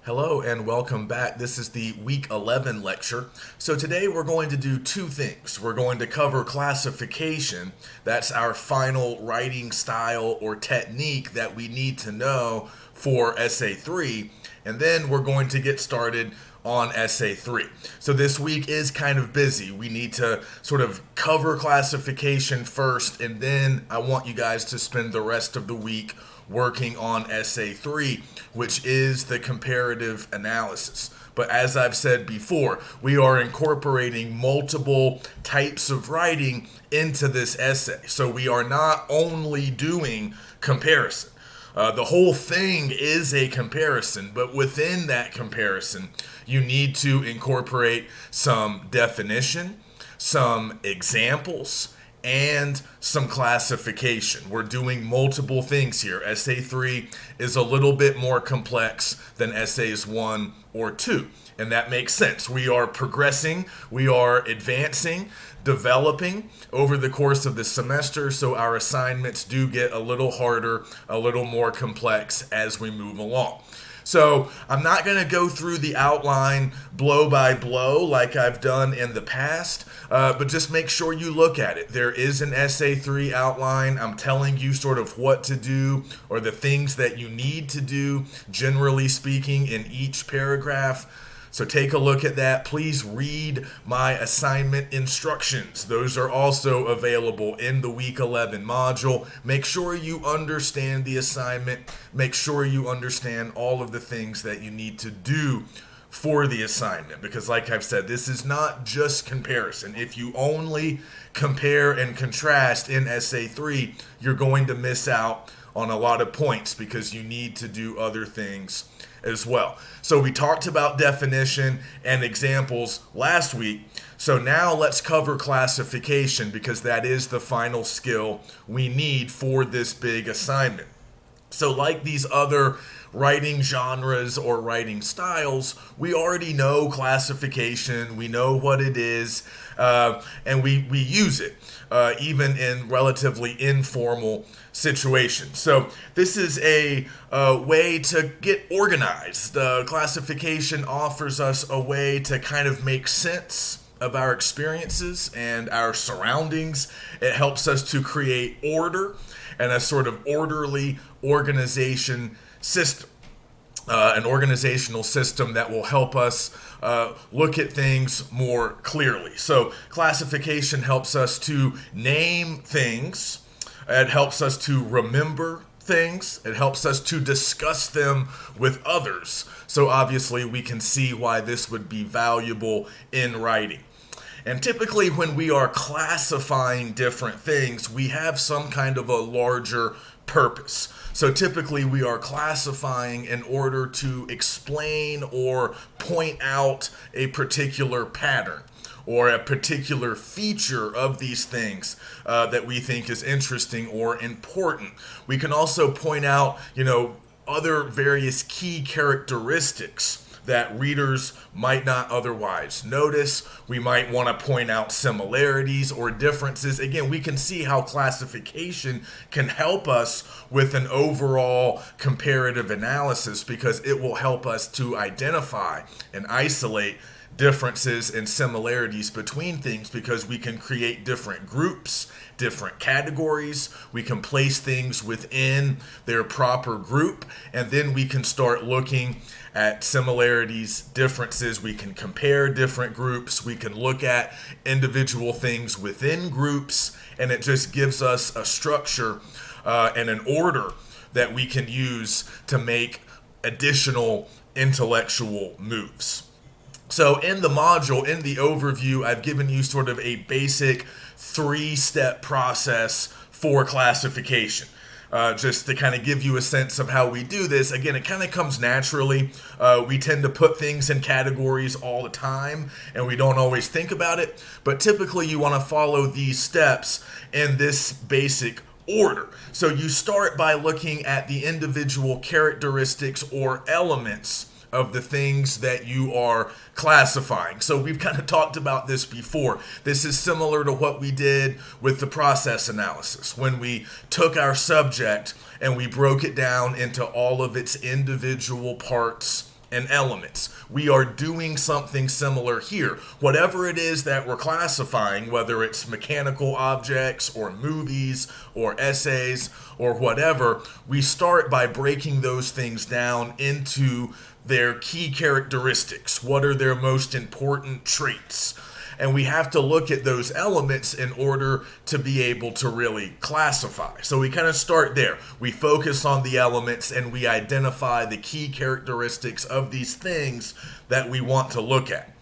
Hello and welcome back. This is the week 11 lecture. So today we're going to do two things. We're going to cover classification. That's our final writing style or technique that we need to know for Essay 3. And then we're going to get started on Essay 3. So this week is kind of busy. We need to sort of cover classification first, and then I want you guys to spend the rest of the week working on Essay 3, which is the comparative analysis. But as I've said before, we are incorporating multiple types of writing into this essay. So we are not only doing comparison. The whole thing is a comparison, but within that comparison, you need to incorporate some definition, some examples, and some classification. We're doing multiple things here. Essay 3 is a little bit more complex than Essays 1 or 2, and that makes sense. We are progressing, we are advancing, developing over the course of the semester, so our assignments do get a little harder, a little more complex as we move along. So I'm not going to go through the outline blow by blow like I've done in the past, but just make sure you look at it. There is an Essay 3 outline. I'm telling you sort of what to do or the things that you need to do, generally speaking, in each paragraph. So take a look at that. Please read my assignment instructions. Those are also available in the Week 11 module. Make sure you understand the assignment. Make sure you understand all of the things that you need to do for the assignment. Because like I've said, this is not just comparison. If you only compare and contrast in Essay 3, you're going to miss out on a lot of points because you need to do other things as well. So we talked about definition and examples last week. So now let's cover classification because that is the final skill we need for this big assignment. So like these other writing genres or writing styles, we already know classification, we know what it is, and we use it even in relatively informal situations. So this is a way to get organized. Classification offers us a way to kind of make sense of our experiences and our surroundings. It helps us to create order and a sort of orderly organization system. An organizational system that will help us look at things more clearly. So classification helps us to name things. It helps us to remember things. It helps us to discuss them with others. So obviously we can see why this would be valuable in writing. And typically when we are classifying different things, we have some kind of a larger purpose. So typically we are classifying in order to explain or point out a particular pattern or a particular feature of these things that we think is interesting or important. We can also point out, other various key characteristics that readers might not otherwise notice. We might want to point out similarities or differences. Again, we can see how classification can help us with an overall comparative analysis because it will help us to identify and isolate differences and similarities between things because we can create different groups, different categories. We can place things within their proper group, and then we can start looking at similarities, differences. We can compare different groups. We can look at individual things within groups, and it just gives us a structure and an order that we can use to make additional intellectual moves. So in the module, in the overview, I've given you sort of a basic 3-step process for classification. Just to kind of give you a sense of how we do this. Again, it kind of comes naturally. We tend to put things in categories all the time, and we don't always think about it. But typically, you want to follow these steps in this basic order. So you start by looking at the individual characteristics or elements of the things that you are classifying. So we've kind of talked about this before. This is similar to what we did with the process analysis when we took our subject and we broke it down into all of its individual parts and elements. We are doing something similar here. Whatever it is that we're classifying, whether it's mechanical objects or movies or essays or whatever, we start by breaking those things down into their key characteristics. What are their most important traits? And we have to look at those elements in order to be able to really classify. So we kind of start there. We focus on the elements and we identify the key characteristics of these things that we want to look at.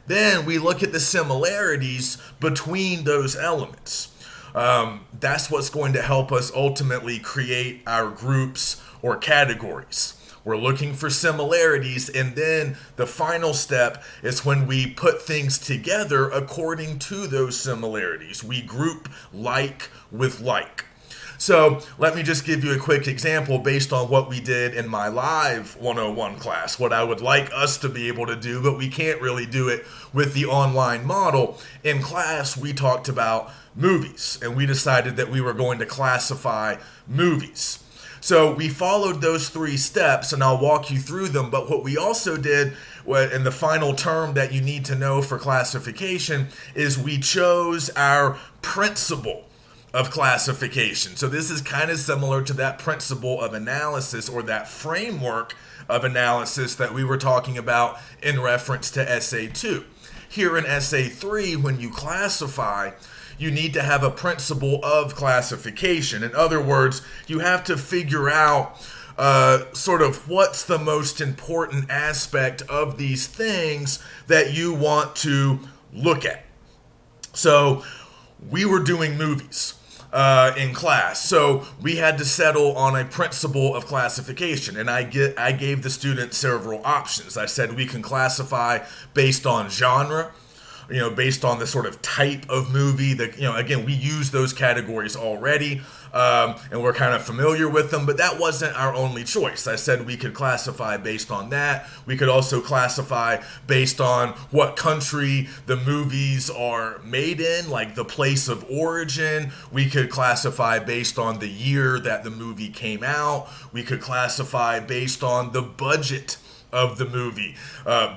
Then we look at the similarities between those elements. That's what's going to help us ultimately create our groups or categories. We're looking for similarities, and then the final step is when we put things together according to those similarities. We group like with like. So let me just give you a quick example based on what we did in my live 101 class, what I would like us to be able to do, but we can't really do it with the online model. In class, we talked about movies, and we decided that we were going to classify movies. So we followed those 3 steps, and I'll walk you through them. But what we also did, and the final term that you need to know for classification, is we chose our principle of classification. So this is kind of similar to that principle of analysis, or that framework of analysis that we were talking about in reference to Essay 2. Here in Essay 3, when you classify, you need to have a principle of classification. In other words, you have to figure out sort of what's the most important aspect of these things that you want to look at. So we were doing movies in class, so we had to settle on a principle of classification, and I gave the students several options. I said we can classify based on genre, based on the sort of type of movie that, again, we use those categories already, and we're kind of familiar with them, but that wasn't our only choice. I said we could classify based on that. We could also classify based on what country the movies are made in, like the place of origin. We could classify based on the year that the movie came out. We could classify based on the budget of the movie,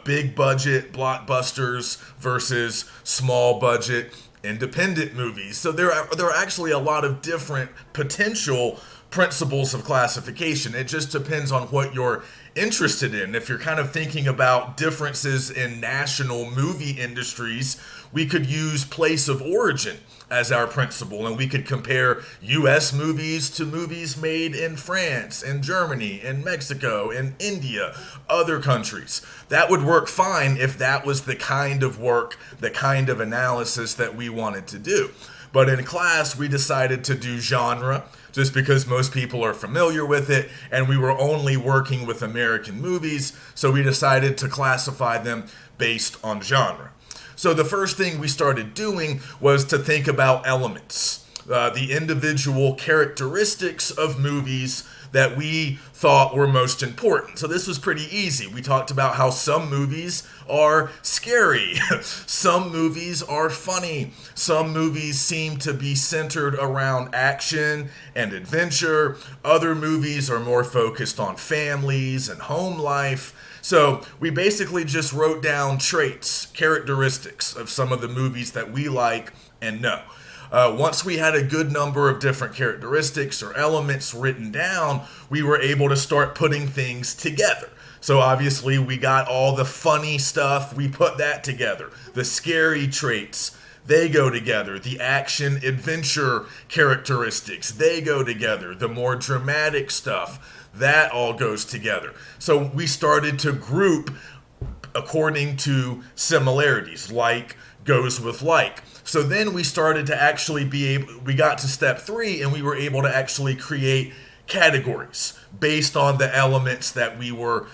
big budget blockbusters versus small budget independent movies. So there are actually a lot of different potential principles of classification. It just depends on what you're interested in. If you're kind of thinking about differences in national movie industries, we could use place of origin as our principle, and we could compare U.S. movies to movies made in France, in Germany, in Mexico, in India, other countries. That would work fine if that was the kind of work, the kind of analysis that we wanted to do. But in class, we decided to do genre, just because most people are familiar with it, and we were only working with American movies, so we decided to classify them based on genre. So the first thing we started doing was to think about elements, the individual characteristics of movies that we thought were most important. So this was pretty easy. We talked about how some movies are scary, some movies are funny, some movies seem to be centered around action and adventure, other movies are more focused on families and home life. So we basically just wrote down traits, characteristics of some of the movies that we like and know. Once we had a good number of different characteristics or elements written down, we were able to start putting things together. So obviously we got all the funny stuff, we put that together. The scary traits, they go together. The action adventure characteristics, they go together. The more dramatic stuff, that all goes together. So we started to group according to similarities, like goes with like. So then we started to actually we got to step 3, and we were able to actually create categories based on the elements that we were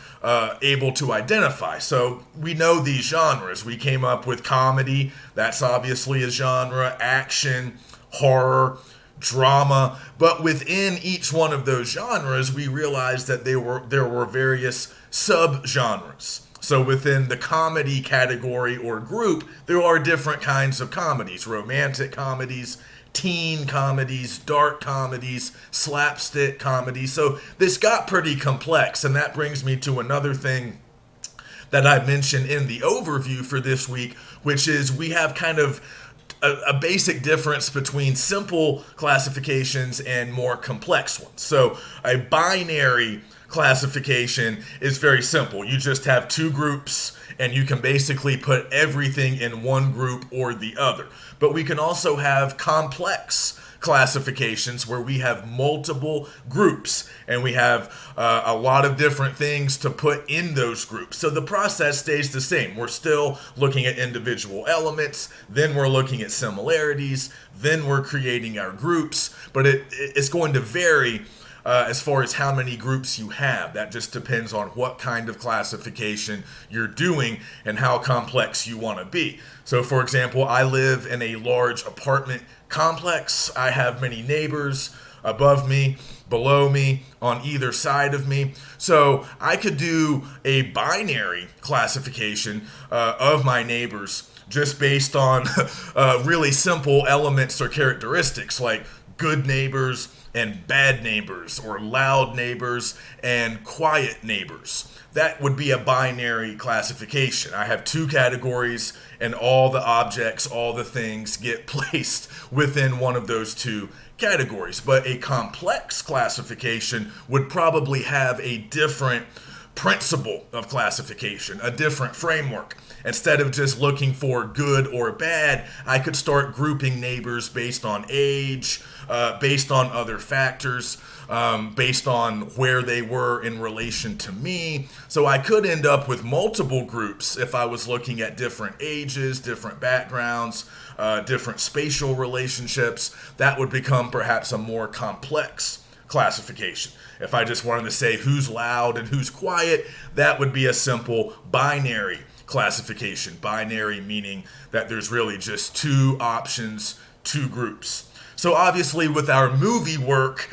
able to identify. So we know these genres. We came up with comedy, that's obviously a genre, action, horror, drama, but within each one of those genres, we realized that there were various sub-genres. So within the comedy category or group, there are different kinds of comedies: romantic comedies, teen comedies, dark comedies, slapstick comedies. So this got pretty complex, and that brings me to another thing that I mentioned in the overview for this week, which is we have kind of a basic difference between simple classifications and more complex ones. So a binary classification is very simple. You just have two groups and you can basically put everything in one group or the other. But we can also have complex classifications where we have multiple groups and we have a lot of different things to put in those groups. So the process stays the same. We're still looking at individual elements, then we're looking at similarities, then we're creating our groups, but it's going to vary as far as how many groups you have. That just depends on what kind of classification you're doing and how complex you want to be. So for example, I live in a large apartment complex. I have many neighbors above me, below me, on either side of me. So I could do a binary classification of my neighbors just based on really simple elements or characteristics like good neighbors and bad neighbors, or loud neighbors and quiet neighbors. That would be a binary classification. I have two categories and all the objects, all the things get placed within one of those two categories. But a complex classification would probably have a different principle of classification, a different framework. Instead of just looking for good or bad, I could start grouping neighbors based on age, based on other factors, based on where they were in relation to me. So I could end up with multiple groups if I was looking at different ages, different backgrounds, different spatial relationships. That would become perhaps a more complex classification. If I just wanted to say who's loud and who's quiet, that would be a simple binary classification. Binary meaning that there's really just two options, two groups. So obviously with our movie work,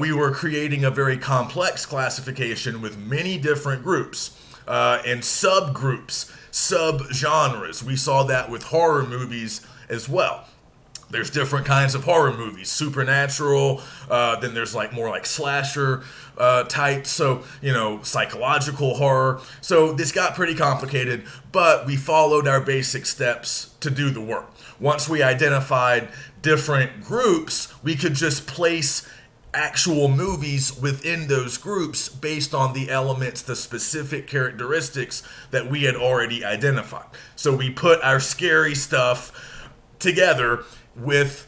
we were creating a very complex classification with many different groups and subgroups, subgenres. We saw that with horror movies as well. There's different kinds of horror movies, supernatural, then there's like more like slasher types, so, psychological horror. So this got pretty complicated, but we followed our basic steps to do the work. Once we identified different groups, we could just place actual movies within those groups based on the elements, the specific characteristics that we had already identified. So we put our scary stuff together with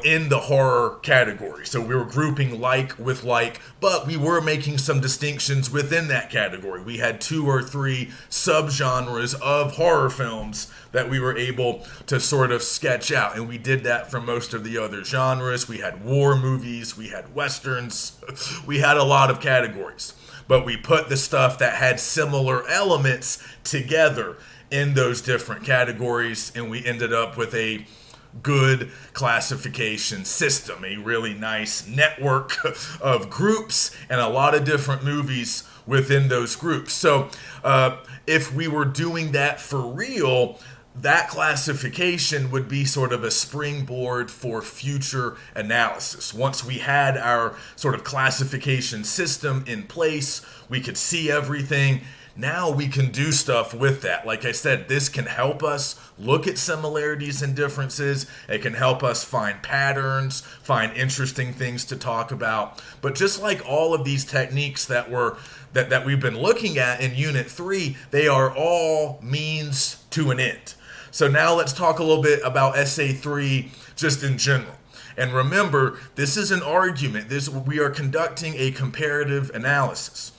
in the horror category. So we were grouping like with like, but we were making some distinctions within that category. We had 2 or 3 subgenres of horror films that we were able to sort of sketch out. And we did that for most of the other genres. We had war movies, we had westerns, we had a lot of categories. But we put the stuff that had similar elements together in those different categories, and we ended up with a good classification system, a really nice network of groups and a lot of different movies within those groups. So if we were doing that for real, that classification would be sort of a springboard for future analysis. Once we had our sort of classification system in place, we could see everything. Now we can do stuff with that. Like I said, this can help us look at similarities and differences. It can help us find patterns, find interesting things to talk about. But just like all of these techniques that we've been looking at in Unit 3, they are all means to an end. So now let's talk a little bit about Essay 3 just in general. And remember, this is an argument. We are conducting a comparative analysis.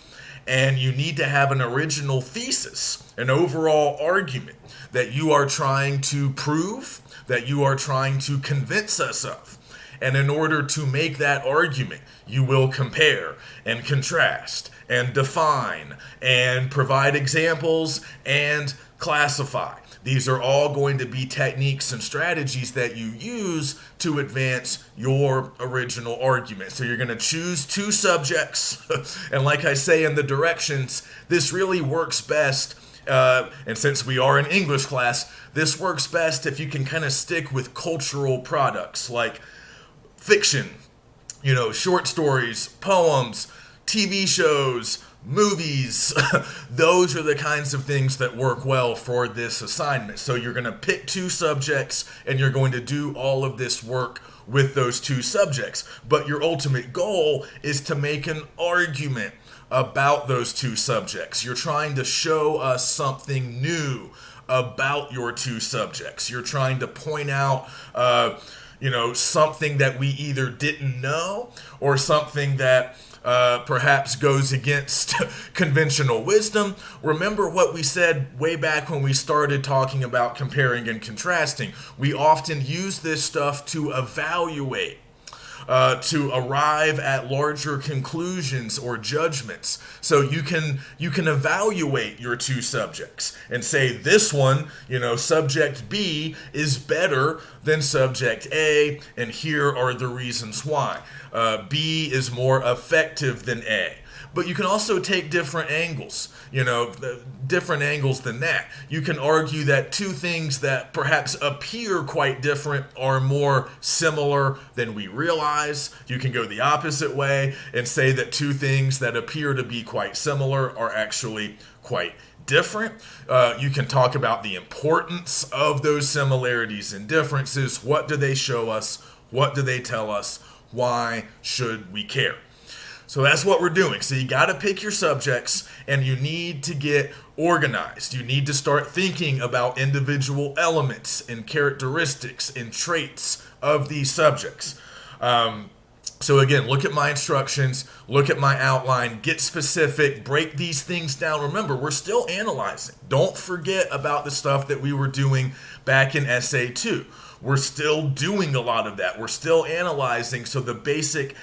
And you need to have an original thesis, an overall argument that you are trying to prove, that you are trying to convince us of. And in order to make that argument, you will compare and contrast and define and provide examples and classify. These are all going to be techniques and strategies that you use to advance your original argument. So you're going to choose 2 subjects. And like I say in the directions, this really works best. And since we are in English class, this works best if you can kind of stick with cultural products like fiction, short stories, poems, TV shows, movies. Those are the kinds of things that work well for this assignment. So you're going to pick two subjects and you're going to do all of this work with those two subjects. But your ultimate goal is to make an argument about those two subjects. You're trying to show us something new about your two subjects. You're trying to point out something that we either didn't know or something that perhaps goes against conventional wisdom. Remember what we said way back when we started talking about comparing and contrasting. We often use this stuff to evaluate, to arrive at larger conclusions or judgments. So you can evaluate your two subjects and say this one, subject B is better than subject A, and here are the reasons why. B is more effective than A. But you can also take different angles, different angles than that. You can argue that two things that perhaps appear quite different are more similar than we realize. You can go the opposite way and say that two things that appear to be quite similar are actually quite different. You can talk about the importance of those similarities and differences. What do they show us? What do they tell us? Why should we care? So that's what we're doing. So you got to pick your subjects and you need to get organized. You need to start thinking about individual elements and characteristics and traits of these subjects. So again, look at my instructions, look at my outline, get specific, break these things down. Remember, we're still analyzing. Don't forget about the stuff that we were doing back in Essay 2. We're still doing a lot of that. We're still analyzing, so the basic,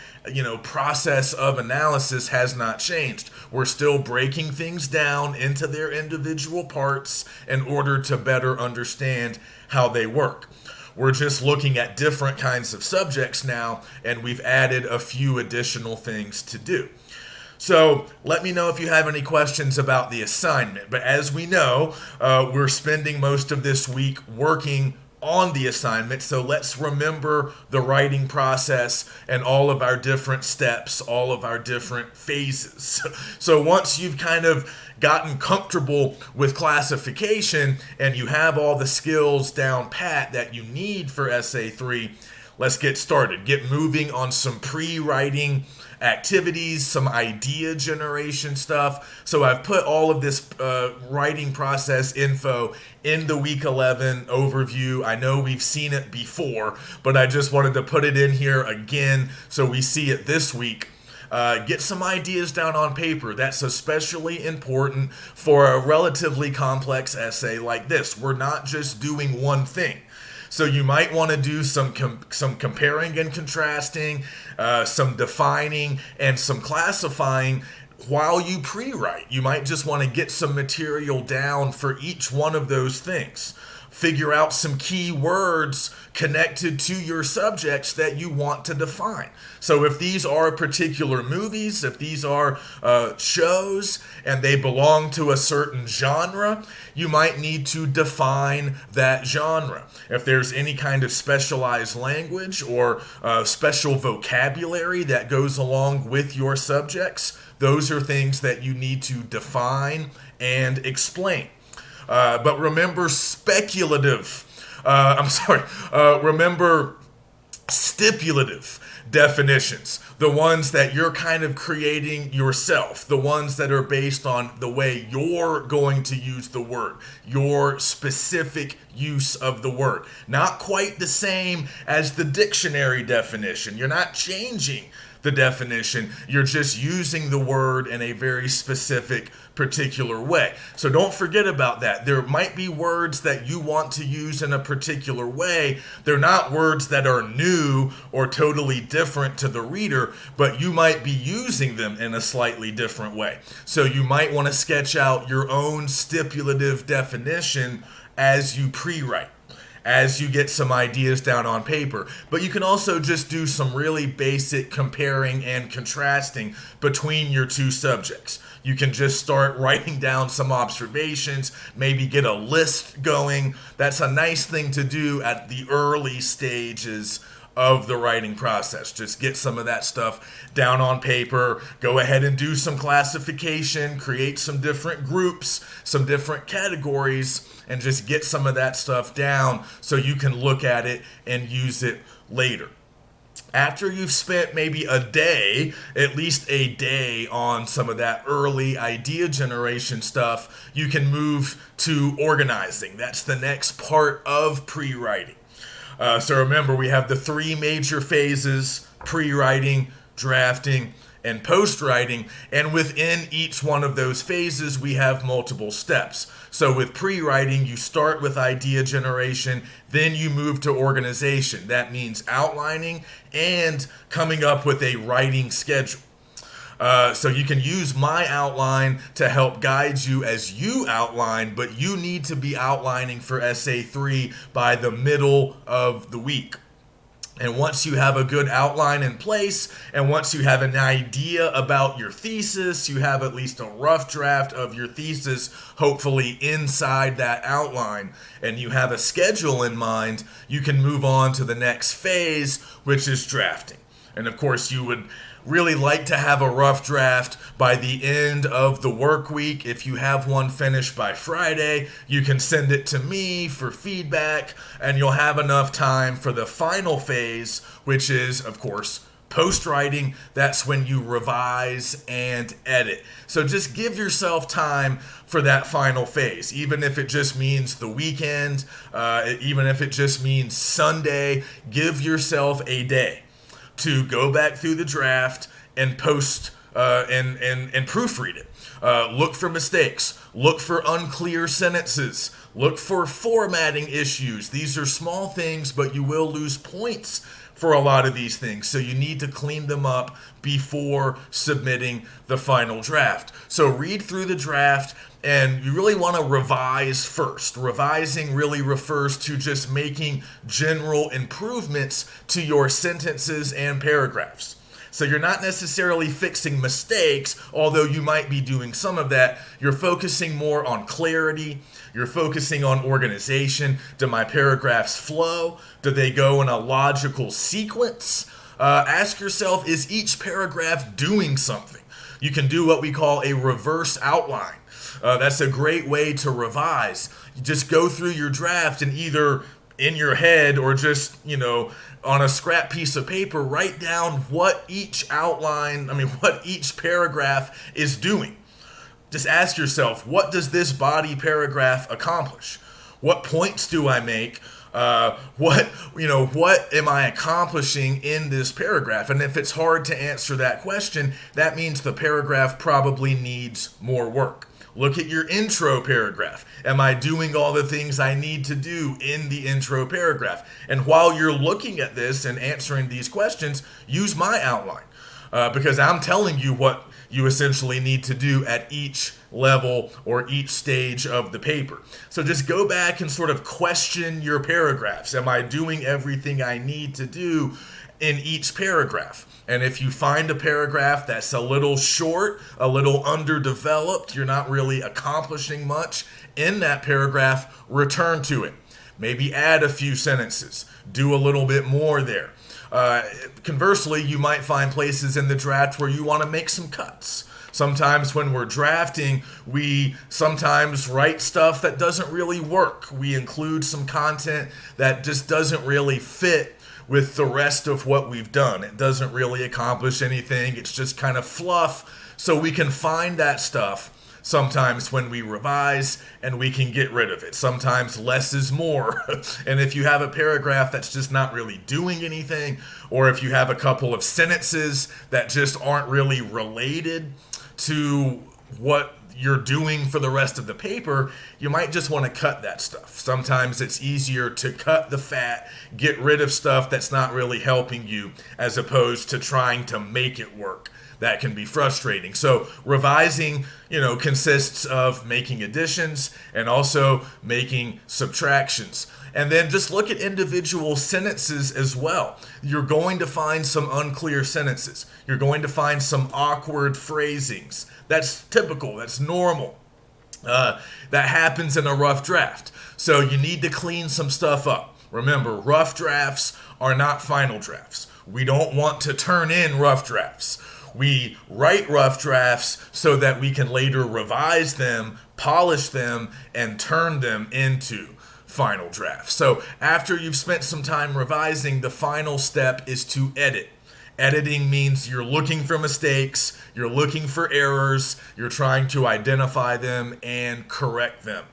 process of analysis has not changed. We're still breaking things down into their individual parts in order to better understand how they work. We're just looking at different kinds of subjects now, and we've added a few additional things to do. So let me know if you have any questions about the assignment. But as we know, we're spending most of this week working on the assignment. So let's remember the writing process and all of our different steps, all of our different phases. So once you've kind of gotten comfortable with classification and you have all the skills down pat that you need for Essay 3, let's get started. Get moving on some pre-writing activities, some idea generation stuff. So I've put all of this writing process info in the week 11 overview. I know we've seen it before, but I just wanted to put it in here again so we see it this week. Get some ideas down on paper. That's especially important for a relatively complex essay like this. We're not just doing one thing. So you might want to do some comparing and contrasting, some defining, and some classifying while you pre-write. You might just want to get some material down for each one of those things. Figure out some key words connected to your subjects that you want to define. So if these are particular movies, if these are shows, and they belong to a certain genre, you might need to define that genre. If there's any kind of specialized language or special vocabulary that goes along with your subjects, those are things that you need to define and explain. But remember remember stipulative definitions, the ones that you're kind of creating yourself, the ones that are based on the way you're going to use the word, your specific use of the word. Not quite the same as the dictionary definition. You're not changing the definition, you're just using the word in a very specific, particular way. So don't forget about that. There might be words that you want to use in a particular way. They're not words that are new or totally different to the reader, but you might be using them in a slightly different way. So you might want to sketch out your own stipulative definition as you pre-write, as you get some ideas down on paper. But you can also just do some really basic comparing and contrasting between your two subjects. You can just start writing down some observations, maybe get a list going. That's a nice thing to do at the early stages of the writing process. Just get some of that stuff down on paper. Go ahead and do some classification, create some different groups, some different categories, and just get some of that stuff down so you can look at it and use it later. After you've spent maybe a day, at least a day, on some of that early idea generation stuff, you can move to organizing. That's the next part of pre-writing. So remember, we have the three major phases: pre-writing, drafting, and post-writing. And within each one of those phases, we have multiple steps. So with pre-writing, you start with idea generation, then you move to organization. That means outlining and coming up with a writing schedule. So you can use my outline to help guide you as you outline, but you need to be outlining for Essay 3 by the middle of the week. And once you have a good outline in place, and once you have an idea about your thesis, you have at least a rough draft of your thesis, hopefully inside that outline, and you have a schedule in mind, you can move on to the next phase, which is drafting. And of course, you would really like to have a rough draft by the end of the work week. If you have one finished by Friday, you can send it to me for feedback, and you'll have enough time for the final phase, which is, of course, post-writing. That's when you revise and edit. So just give yourself time for that final phase, even if it just means the weekend, even if it just means Sunday. Give yourself a day to go back through the draft and post and proofread it. Look for mistakes. Look for unclear sentences. Look for formatting issues. These are small things, but you will lose points for a lot of these things. So you need to clean them up before submitting the final draft. So read through the draft, and you really want to revise first. Revising really refers to just making general improvements to your sentences and paragraphs. So you're not necessarily fixing mistakes, although you might be doing some of that. You're focusing more on clarity. You're focusing on organization. Do my paragraphs flow? Do they go in a logical sequence? Ask yourself, is each paragraph doing something? You can do what we call a reverse outline. That's a great way to revise. You just go through your draft and either in your head or just, on a scrap piece of paper, write down what each paragraph is doing. Just ask yourself, what does this body paragraph accomplish? What points do I make? What am I accomplishing in this paragraph? And if it's hard to answer that question, that means the paragraph probably needs more work. Look at your intro paragraph. Am I doing all the things I need to do in the intro paragraph? And while you're looking at this and answering these questions, use my outline because I'm telling you what you essentially need to do at each level or each stage of the paper. So just go back and sort of question your paragraphs. Am I doing everything I need to do in each paragraph? And if you find a paragraph that's a little short, a little underdeveloped, you're not really accomplishing much in that paragraph, return to it. Maybe add a few sentences. Do a little bit more there. Conversely, you might find places in the draft where you want to make some cuts. Sometimes when we're drafting, we sometimes write stuff that doesn't really work. We include some content that just doesn't really fit with the rest of what we've done. It doesn't really accomplish anything. It's just kind of fluff. So we can find that stuff sometimes when we revise, and we can get rid of it. Sometimes less is more. And if you have a paragraph that's just not really doing anything, or if you have a couple of sentences that just aren't really related to what you're doing for the rest of the paper, you might just want to cut that stuff. Sometimes it's easier to cut the fat, get rid of stuff that's not really helping you, as opposed to trying to make it work. That can be frustrating. So revising, consists of making additions and also making subtractions. And then just look at individual sentences as well. You're going to find some unclear sentences. You're going to find some awkward phrasings. That's typical. That's normal. That happens in a rough draft. So you need to clean some stuff up. Remember, rough drafts are not final drafts. We don't want to turn in rough drafts. We write rough drafts so that we can later revise them, polish them, and turn them into final drafts. So after you've spent some time revising, the final step is to edit. Editing means you're looking for mistakes, you're looking for errors, you're trying to identify them and correct them.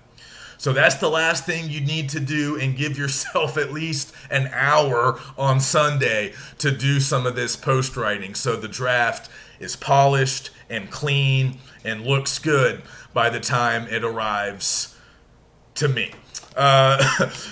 So that's the last thing you need to do, and give yourself at least an hour on Sunday to do some of this post writing so the draft is polished and clean and looks good by the time it arrives to me.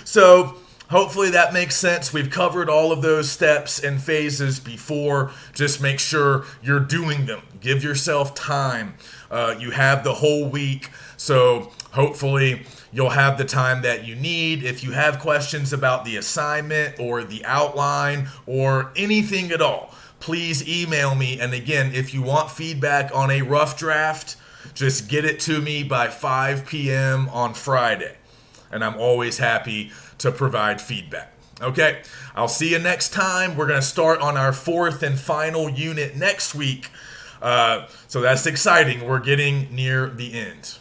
So hopefully that makes sense. We've covered all of those steps and phases before. Just make sure you're doing them. Give yourself time. You have the whole week, so hopefully you'll have the time that you need. If you have questions about the assignment or the outline or anything at all, please email me. And again, if you want feedback on a rough draft, just get it to me by 5 p.m. on Friday. And I'm always happy to provide feedback. Okay, I'll see you next time. We're going to start on our 4th and final unit next week. So that's exciting. We're getting near the end.